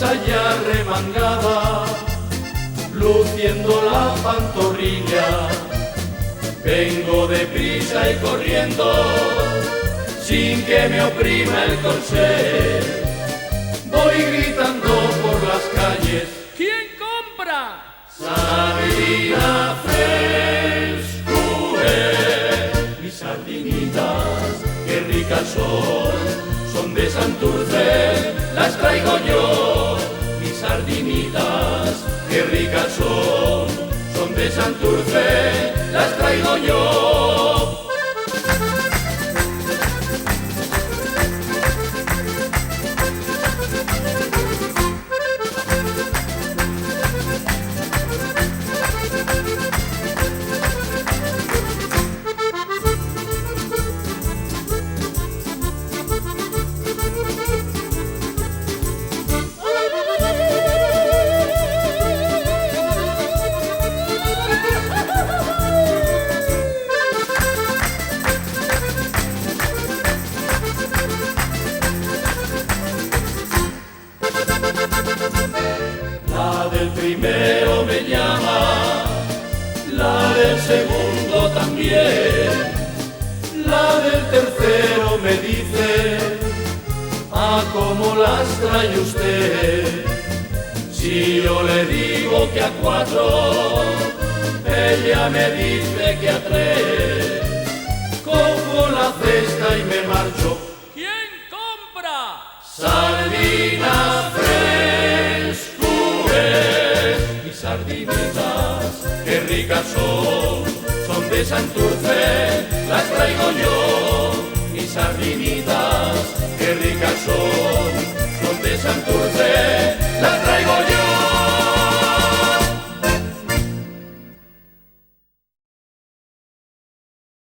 camisa ya remangada, luciendo la pantorrilla. Vengo deprisa y corriendo, sin que me oprima el corsé. Voy gritando por las calles: ¿Quién compra? Sardina frescue. Mis sardinitas, qué ricas son de Santurce, las traigo yo. Mis sardinitas, qué ricas son de Santurce, las traigo yo. La del primero me llama, la del segundo también, la del tercero me dice: ¿a cómo las trae usted? Si yo le digo que a 4, ella me dice que a 3. Cojo la cesta y me marcho. ¿Quién compra? Sardina frescue. Mis sardinitas, qué ricas son de Santurce, las traigo yo. Mis sardinitas, qué ricas son de Santurce, las traigo yo.